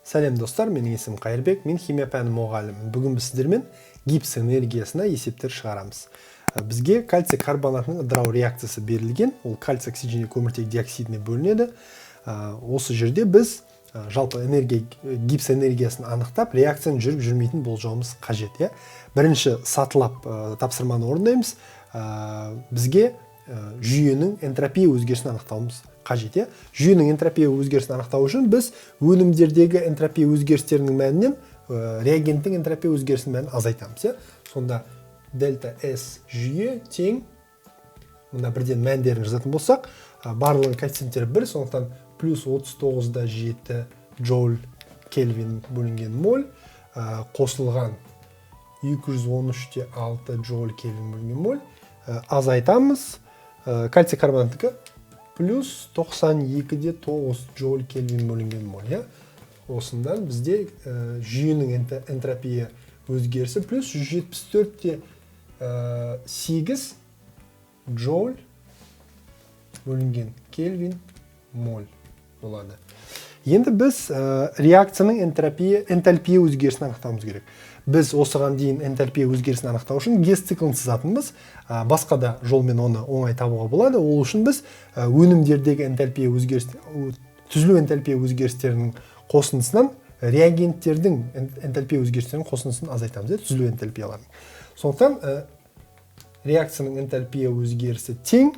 Сәлем достар, менің есімім Қайырбек, мен химия пәні мұғалімімін. Бүгін біз сіздермен гипс энергиясына есептер шығарамыз. Бізге кальций карбонатының ыдырау реакциясы берілген, ол кальций оксижені көміртек диоксидіне бөлінеді. Осы жерде біз жалпы гипс энергиясын анықтап, реакцияның жүріп жүрмейтін болжауымыз қажет. Бірінші сатылап тапсырманы орындаймыз. Бізге жүйенің энтропия өзгерісін анықтауымыз қажет. Жүйенің энтропия өзгерісін анықтау үшін біз өнімдердегі энтропия өзгерістерінің мәнінен реагенттің энтропия өзгерісінің мәнін азайтамыз. Сонда дельта S жүйе тең, мына бірден мәндерін жазатын болсақ, барлығы коэффициенттері 1, сондықтан плюс 39,7 джоуль кельвин бөлінген моль, қосылған 213,6 джоуль кельвин бөлінген моль, азайтамыз. Кальций карбонаттікі плюс 92,9 джоуль кельвин бөлінген моль. Осындан бізде жүйенің энтропия өзгерісі плюс 174,8 джоуль бөлінген кельвин моль болады. Енді біз реакцияның энтальпия өзгерісін анықтауымыз керек. Біз осыған дейін энтальпия өзгерісін анықтау үшін Гесс циклын сызатынбыз. Басқа да жолмен оны оңай табуға болады. Ол үшін біз өнімдердегі түзілу энтальпия өзгерістерінің қосындысынан реагенттердің энтальпия өзгерістерінің қосындысын азайтамыз, түзілу энтальпияларын. Сондықтан реакцияның энтальпия өзгерісі тең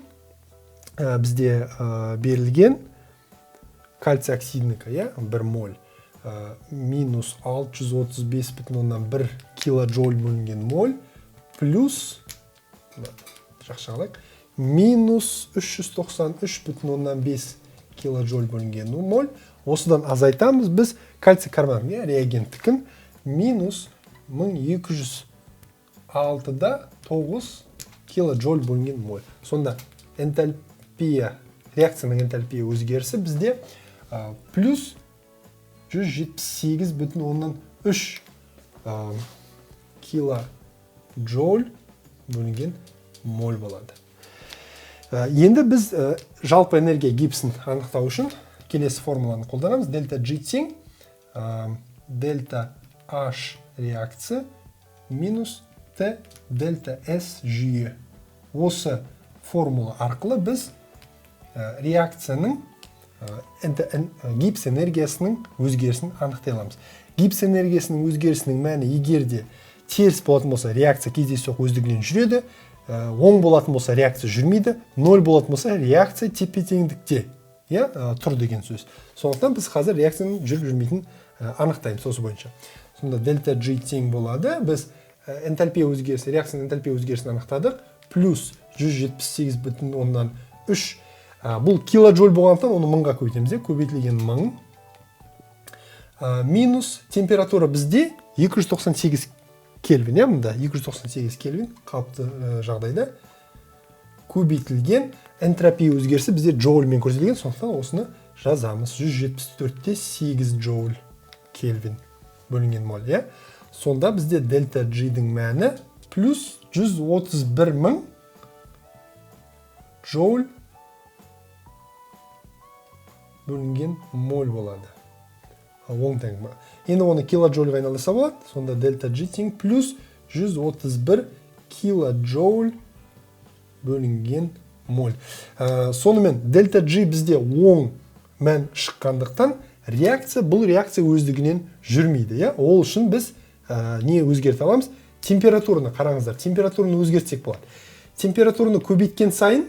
бізде берілген кальций оксидінікі 1 моль минус 635,1 килоджоуль бөлінген моль плюс минус 393,5 килоджоуль бөлінген моль. Осыдан азайтамыз біз кальций карбонат реагенттікін минус 1206,9 килоджоуль бөлінген моль. Сонда реакцияның энтальпия өзгерісі бізде плюс 178,3 килоджоуль бөлінген моль болады. Енді біз жалпы энергия гипсін анықтау үшін келесі формуланы қолданамыз. Дельта G тең дельта H реакция минус T дельта S жүйе. Осы формула арқылы біз реакцияның гипс энергиясының өзгерісін анықтай аламыз. Гипс энергиясының өзгерісінің мәні егерде теріс болатын болса, реакция кездейсоқ өздігінен жүреді, оң болатын болса, реакция жүрмейді, 0 болатын болса, реакция тепе-теңдікте тұр деген сөз. Сондықтан біз қазір реакцияның жүріп жүрмейтін анықтаймыз осы бойынша. Сонда дельта G тең болады. Біз реакцияның энтальпия өзгерісін анықтадық. Плюс 178,3. Бұл килоджоуль болғандықтан оны мыңға көбейтеміз. Көбейтілген 1000. Минус температура бізде 298 кельвин. Мұнда 298 кельвин қалыпты жағдайда. Көбейтілген энтропия өзгерісі бізде джоульмен көрсетілген, сондықтан осыны жазамыз. 174,8 джоуль кельвин бөлінген моль. Сонда бізде дельта G-дің мәні плюс 131,000 джоуль бөлінген моль болады. Оң тең. Енді оны килоджоульға айналдырса болады. Сонда дельта G тең плюс 131 килоджоуль бөлінген моль. Сонымен дельта G бізде оң мән шыққандықтан бұл реакция өздігінен жүрмейді. Ол үшін біз не өзгерте аламыз? Температураны қараңыздар. Температураны өзгертсек болады. Температураны көбейткен сайын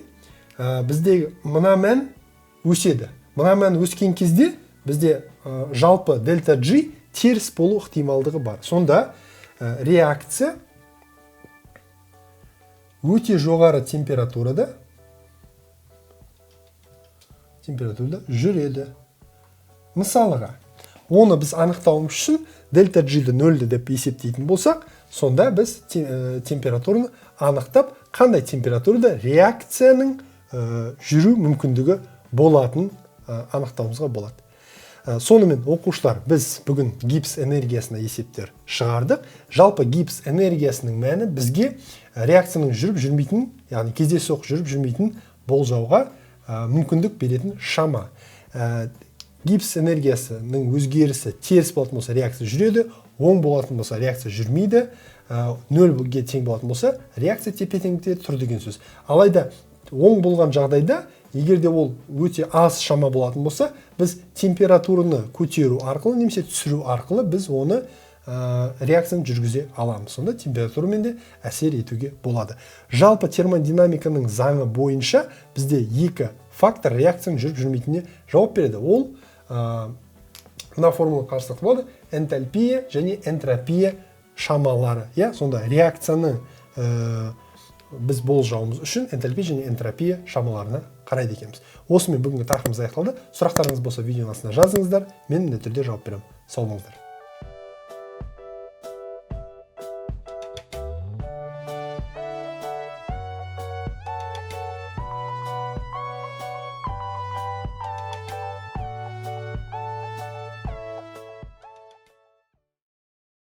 бізде мына мән өседі. Мына мән өскен кезде бізде жалпы дельта G теріс болу ықтималдығы бар. Сонда реакция өте жоғары температурада жүреді. Мысалыға, оны біз анықтауымыз үшін дельта G-ді 0 деп есептейтін болсақ, сонда біз температураны анықтап, қандай температурада реакцияның жүру мүмкіндігі болатын анықтауымызға болады. Сонымен оқушылар, біз бүгін гипс энергиясына есептер шығардық. Жалпы гипс энергиясының мәні бізге реакцияның жүріп жүрмейтін, яғни кездейсоқ жүріп жүрмейтін болжауға мүмкіндік беретін шама. гипс энергиясының өзгерісі теріс болатын болса, реакция жүреді, оң болатын болса, реакция жүрмейді, нөлге тең болатын болса, реакция тепе-теңдікте тұр деген сөз. Алайда оң болған жағдайда, егер де ол өте аз шама болатын болса, біз температураны көтеру арқылы немесе түсіру арқылы біз оны реакцияны жүргізе аламыз. Сонда температурамен де әсер етуге болады. Жалпы термодинамиканың заңы бойынша бізде екі фактор реакцияның жүріп жүрмейтініне жауап береді. Ол мына формула қарсылық болады: энтальпия және энтропия шамалары. Сонда реакцияны біз болжауымыз үшін энтальпия және энтропия шамаларына қарайды екенбіз. Осымен бүгінгі тақырыбымыз аяқталды. Сұрақтарыңыз болса видеоның астына жазыңыздар, мен міндетті түрде жауап беремін. Сау болыңыздар.